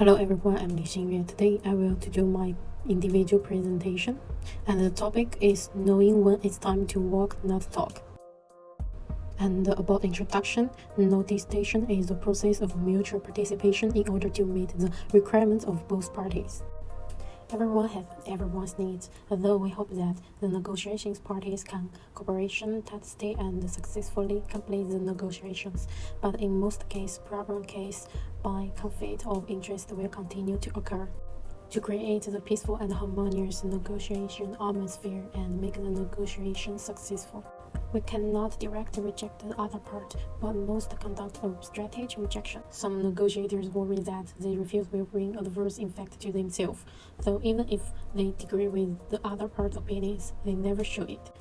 Hello everyone, I'm Li Xingyue. Today I will to do my individual presentation, and the topic is knowing when it's time to walk, not talk. And about introduction, notification is the process of mutual participation in order to meet the requirements of both parties. Everyone has everyone's needs, although we hope that the negotiations parties can cooperation, stay and successfully complete the negotiations. But in most cases, problem case by conflict of interest will continue to occur. To create the peaceful and harmonious negotiation atmosphere and make the negotiation successful, we cannot directly reject the other part, but must conduct a strategic rejection. Some negotiators worry that their refuse will bring adverse effect to themselves, though even if they disagree with the other part's opinions, they never show it.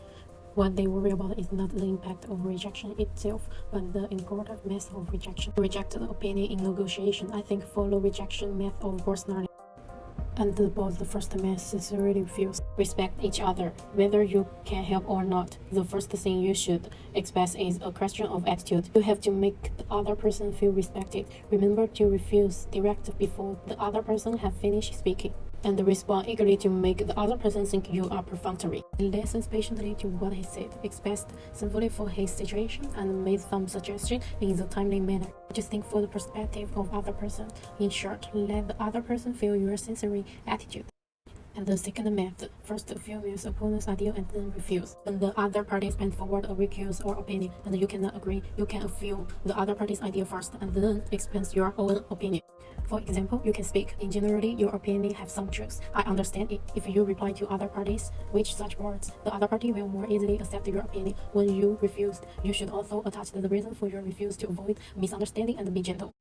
What they worry about is not the impact of rejection itself, but the important method of rejection. To reject the opinion in negotiation, I think follow rejection method of personality. And about the first method, sincerely refuse. Respect each other, whether you can help or not. The first thing you should express is a question of attitude. You have to make the other person feel respected. Remember to refuse direct before the other person have finished speaking, and respond eagerly to make the other person think you are perfunctory. Listen patiently to what he said, expressed simply for his situation, and made some suggestion in a timely manner. Just think for the perspective of other person. In short, let the other person feel your sincere attitude. And the second method, first feel your opponent's idea and then refuse. When the other party brings forward a request or opinion and you cannot agree, you can feel the other party's idea first and then express your own opinion. For example, you can speak. In generally, your opinion have some truth. I understand it. If you reply to other parties with such words, the other party will more easily accept your opinion. When you refused, you should also attach the reason for your refuse to avoid misunderstanding and be gentle.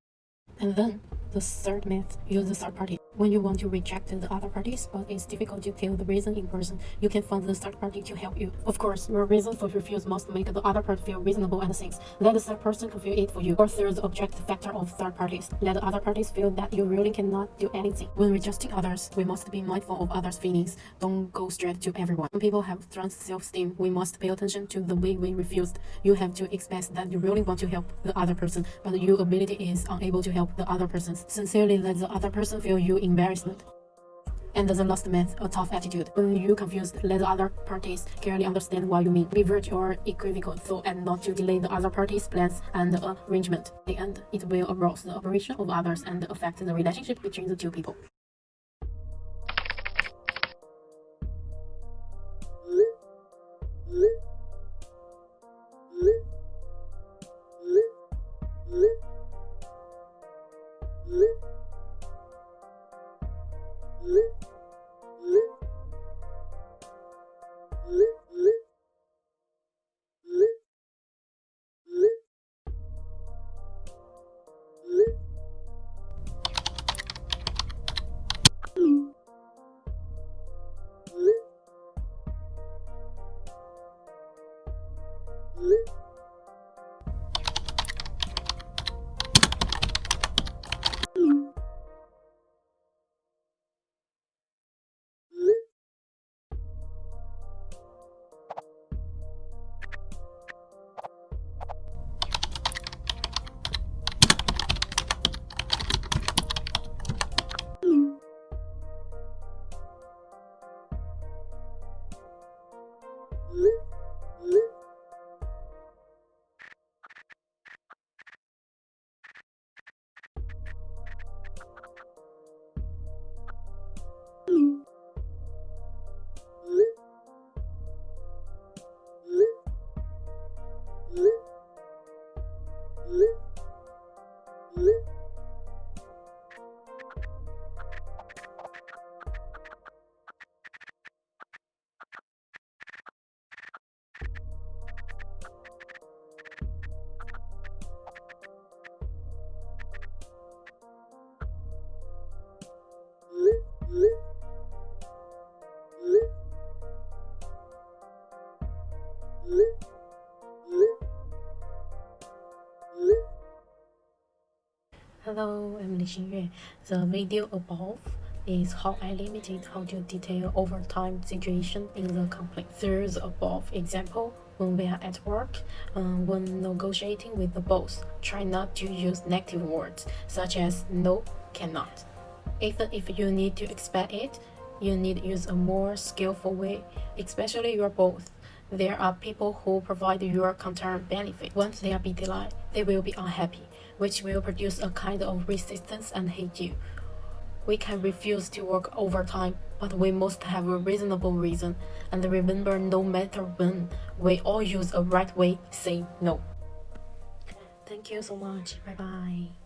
And then, the third method, use the third party. When you want to reject the other parties, but it's difficult to tell the reason in person, you can find the third party to help you. Of course, your reason for refuse must make the other party feel reasonable and things. Let the third person fulfill it for you. Or there's the objective factor of third parties. Let the other parties feel that you really cannot do anything. When rejecting others, we must be mindful of others' feelings. Don't go straight to everyone. When people have strong self-esteem, we must pay attention to the way we refused. You have to express that you really want to help the other person, but your ability is unable to help the other person. Sincerely let the other person feel your embarrassment. And the last method, a tough attitude. When you confused, let the other parties clearly understand what you mean. Be vague or equivocal so as not to delay the other party's plans and arrangement. In the end, it will arouse the operation of others and affect the relationship between the two people. Hello, I'm Li Xingyue. The video above is how I limited how to detail overtime situation in the conflict. There's above example when we are at work, when negotiating with the boss, try not to use negative words such as no, cannot. Even if you need to expect it, you need to use a more skillful way, especially your both. There are people who provide your counter benefit. Once they are be delighted, they will be unhappy, which will produce a kind of resistance and hate you. We can refuse to work overtime, but we must have a reasonable reason. And remember, no matter when, we all use a right way, say no. Thank you so much. Bye bye.